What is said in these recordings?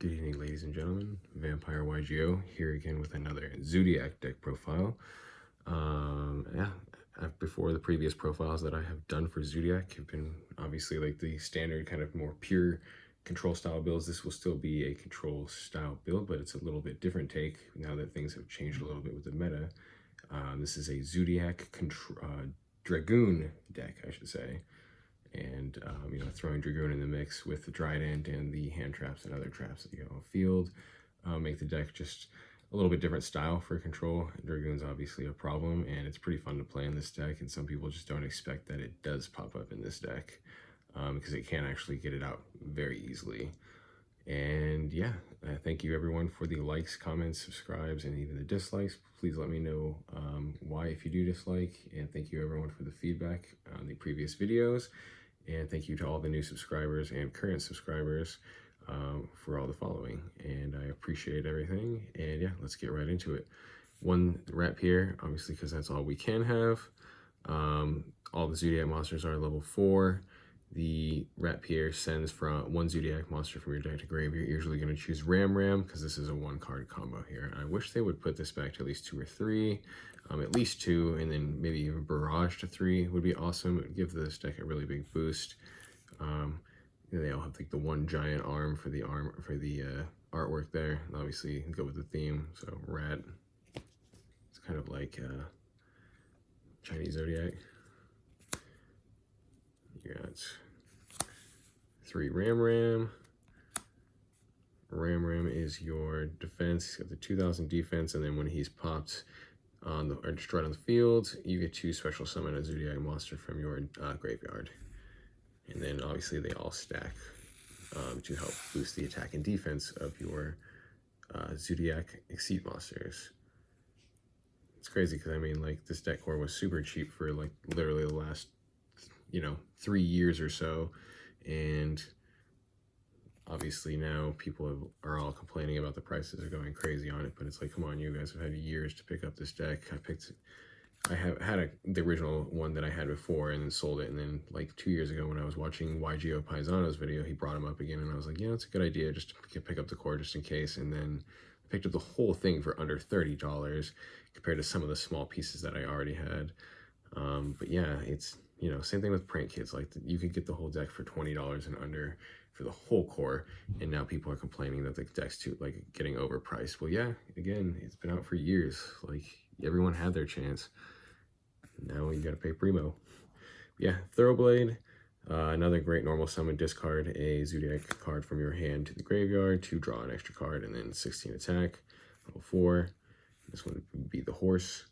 Good evening, ladies and gentlemen. Vampire YGO here again with another Zoodiac deck profile. Before the previous profiles that I have done for Zoodiac have been obviously like the standard kind of more pure control style builds. This will still be a control style build, but it's a little bit different take now that things have changed a little bit with the meta. This is a Zoodiac Dragoon deck, I should say. And throwing Dragoon in the mix with the Trident and the hand traps and other traps that you have on field make the deck just a little bit different style for control. Dragoon's obviously a problem, and it's pretty fun to play in this deck, and some people just don't expect that it does pop up in this deck because it can actually get it out very easily. And yeah, thank you everyone for the likes, comments, subscribes, and even the dislikes. Please let me know why if you do dislike, and thank you everyone for the feedback on the previous videos. And thank you to all the new subscribers and current subscribers for all the following. And I appreciate everything. And yeah, let's get right into it. One rep here, obviously, because that's all we can have. All the Zoodiac monsters are level 4. The rep here sends from one Zoodiac monster from your deck to grave. You're usually going to choose Ram because this is a 1-card combo here. I wish they would put this back to at least 2 or 3. At least 2, and then maybe even barrage to 3 would be awesome. It would give this deck a really big boost. They all have like the one giant arm for the artwork there. And obviously, go with the theme. So rat. It's kind of like Chinese Zodiac. You got 3 Ram. Ram is your defense. He's got the 2000 defense, and then when he's popped or destroyed on the field, you get to special summon a Zoodiac monster from your graveyard. And then obviously they all stack to help boost the attack and defense of your Zoodiac Exceed monsters. It's crazy because I mean, like, this deck core was super cheap for like literally the last 3 years or so, and obviously now people are all complaining about the prices are going crazy on it, but it's like, come on, you guys have had years to pick up this deck. I have had the original one that I had before and then sold it, and then like 2 years ago when I was watching YGO Paisano's video, he brought him up again, and I was like, yeah, it's a good idea just to pick up the core just in case. And then I picked up the whole thing for under $30 compared to some of the small pieces that I already had. But yeah, it's same thing with Prank Kids. Like, you could get the whole deck for $20 and under for the whole core, and now people are complaining that the deck's too getting overpriced. Well, yeah, again, it's been out for years. Like, everyone had their chance. Now you gotta pay primo. Yeah, Thoroughblade, another great normal summon. Discard a Zoodiac card from your hand to the graveyard to draw an extra card, and then 16 attack. Level 4. This one would be the horse.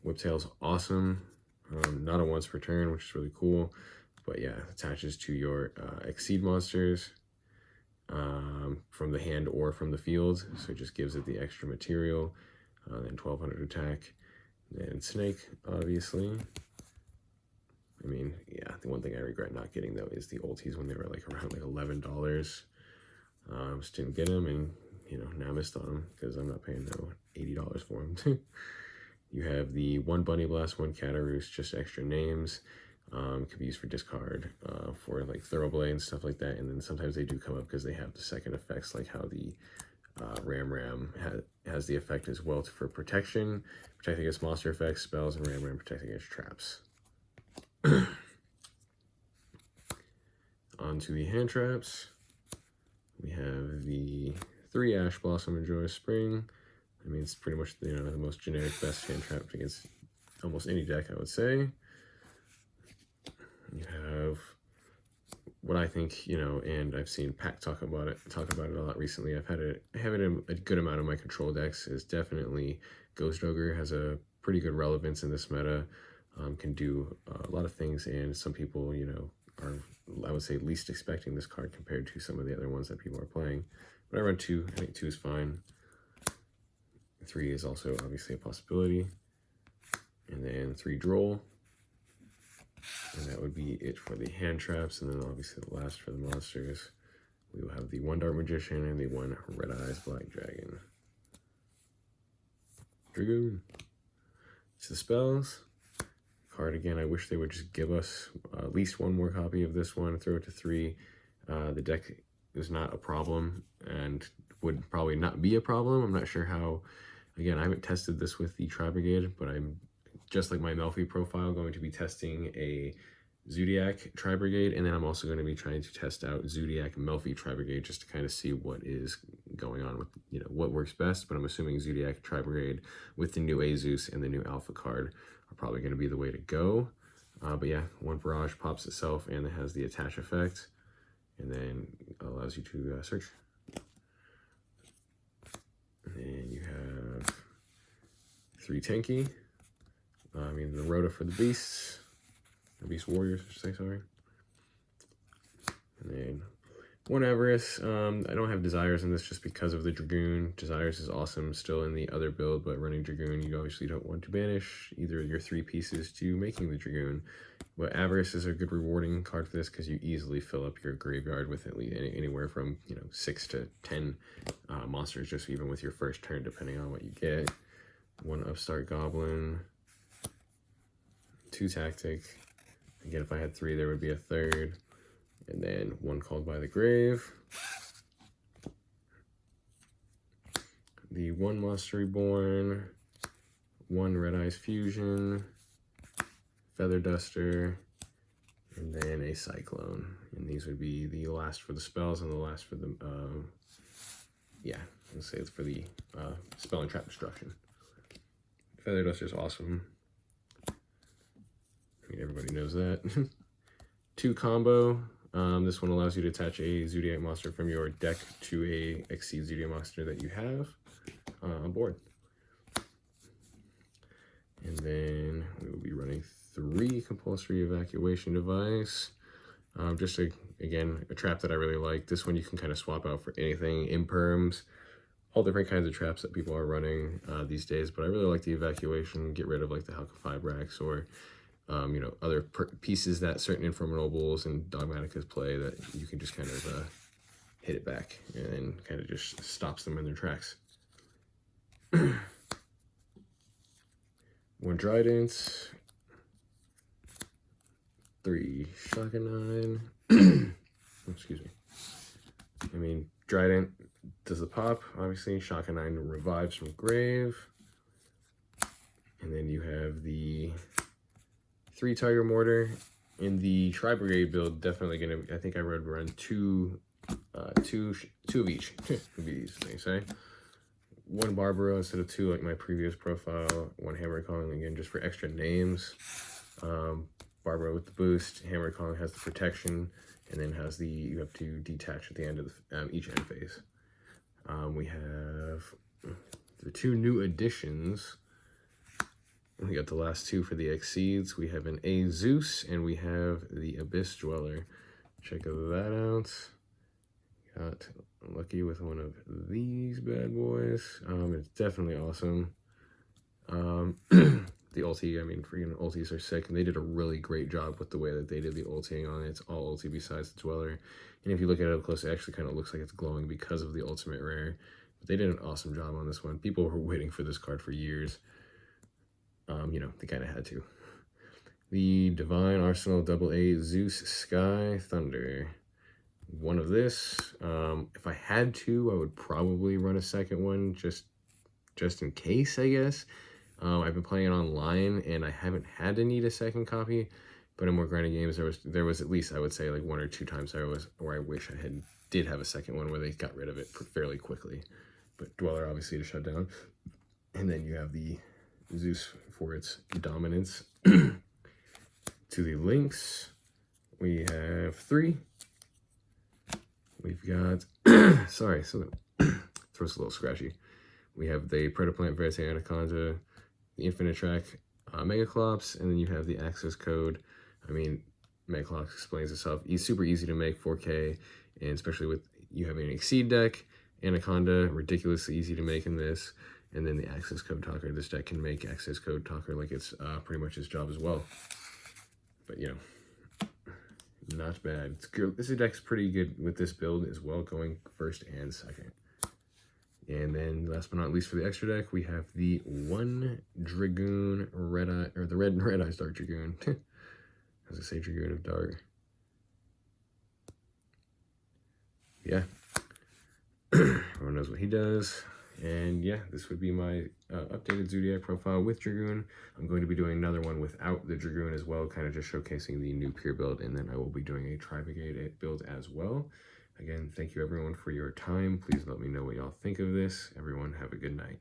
Whiptail's awesome. Not a once per turn, which is really cool. But yeah, attaches to your Exceed monsters from the hand or from the field. So it just gives it the extra material. Then 1200 attack. Then Snake, obviously. I mean, yeah, the one thing I regret not getting, though, is the ultis when they were like around like $11. Just didn't get them, and now I missed on them because I'm not paying no $80 for them. You have the 1 Bunny Blast, 1 Cataroost, just extra names. Could be used for discard for like Thoroughblade and stuff like that. And then sometimes they do come up because they have the second effects, like how the Ram has the effect as well for protection, protect against monster effects, spells, and Ram protect against traps. On to the hand traps. We have the 3 Ash Blossom and Joyous Spring. I mean, it's pretty much the most generic best hand trap against almost any deck, I would say. You have what I think, and I've seen Pat talk about it a lot recently. I have it in a good amount of my control decks. Is definitely Ghost Ogre has a pretty good relevance in this meta. Can do a lot of things, and some people, are, I would say, least expecting this card compared to some of the other ones that people are playing. But I run 2. I think 2 is fine. 3 is also obviously a possibility. And then 3 Droll. And that would be it for the hand traps. And then obviously the last for the monsters, we will have the 1 Dark Magician and the 1 Red Eyes Black Dragon. Dragoon. To the spells. card again. I wish they would just give us at least one more copy of this one, throw it to 3. The deck is not a problem and would probably not be a problem. I'm not sure how, again, I haven't tested this with the Tri-Brigade, but I'm, just like my Melfi profile, going to be testing a Zoodiac Tri-Brigade, and then I'm also going to be trying to test out Zoodiac Melfi Tri-Brigade just to kind of see what is going on with, you know, what works best. But I'm assuming Zoodiac Tri-Brigade with the new Azus and the new Alpha card are probably going to be the way to go. But yeah, one barrage pops itself and it has the attach effect, and then allows you to search. And then you have 3 Tenki. The Rhoda for the Beasts. The Beast Warriors, I should say, sorry. And then 1 Avarice. I don't have Desires in this just because of the Dragoon. Desires is awesome still in the other build, but running Dragoon, you obviously don't want to banish either of your 3 pieces to making the Dragoon. But Avarice is a good rewarding card for this because you easily fill up your graveyard with at least anywhere from 6 to 10 monsters, just even with your first turn, depending on what you get. 1 Upstart Goblin. 2 Tactic. Again, if I had 3, there would be a 3rd. And then 1 Called by the Grave. The 1 Monster Reborn. 1 Red Eyes Fusion. Feather Duster. And then a Cyclone. And these would be the last for the spells and the last for the, let's say it's for the Spell and Trap Destruction. Feather Duster is awesome. Everybody knows that. 2 Combo. This one allows you to attach a Zoodiac monster from your deck to a Exceed Zoodiac monster that you have on board. And then we will be running 3 Compulsory Evacuation Device. Again, a trap that I really like. This one you can kind of swap out for anything, imperms, all different kinds of traps that people are running these days. But I really like the Evacuation. Get rid of like the Halka Fibrax or other pieces that certain Infernobles and Dogmaticas play that you can just kind of hit it back and kind of just stops them in their tracks. 1 Trident. 3 Shotgun 9. Excuse me. Trident does the pop, obviously. Shotgun 9 revives from grave. And then you have the 3 Tiger Mortar. In the Tri-Brigade build, definitely I think I would run two of each. Would be these things, right? 1 Barbaro instead of 2 like my previous profile. 1 Hammer Calling, again, just for extra names. Barbaro with the boost. Hammer Calling has the protection, and then has you have to detach at the end of each end phase. We have the 2 new additions. We got the last 2 for the Exceeds. We have an Azus, and we have the Abyss Dweller. Check that out. Got lucky with 1 of these bad boys. It's definitely awesome. The ulti, freaking ultis are sick, and they did a really great job with the way that they did the ulting on it. It's all ulti besides the Dweller. And if you look at it up close, it actually kind of looks like it's glowing because of the ultimate rare. But they did an awesome job on this one. People were waiting for this card for years. They kind of had to. The Divine Arsenal AA Zeus Sky Thunder. 1 of this. If I had to, I would probably run a 2nd one just in case, I guess. I've been playing it online, and I haven't had to need a 2nd copy. But in more grinding games, there was at least, I would say, like 1 or 2 times where I wish I did have a 2nd one where they got rid of it fairly quickly. But Dweller obviously to shut down, and then you have the Zeus for its dominance. To the links, we have 3. We've got sorry, so throat's a little scratchy. We have the Predaplant Verite Anaconda, the Infinite Track Megaclops, and then you have the access code. Megaclops explains itself. It's super easy to make 4K, and especially with you having an Exceed deck, Anaconda, ridiculously easy to make in this. And then the access code talker. This deck can make access code talker like it's pretty much its job as well. But not bad. It's good. This deck's pretty good with this build as well, going 1st and 2nd. And then last but not least for the extra deck, we have the 1 Dragoon Red Eye, or the Red Eyes Dark Dragoon. As I say, Dragoon of Dark. Yeah. Everyone knows what he does. And yeah, this would be my updated Zoodiac profile with Dragoon. I'm going to be doing another one without the Dragoon as well, kind of just showcasing the new Pure build, and then I will be doing a Tri-Brigade build as well. Again, thank you everyone for your time. Please let me know what y'all think of this. Everyone have a good night.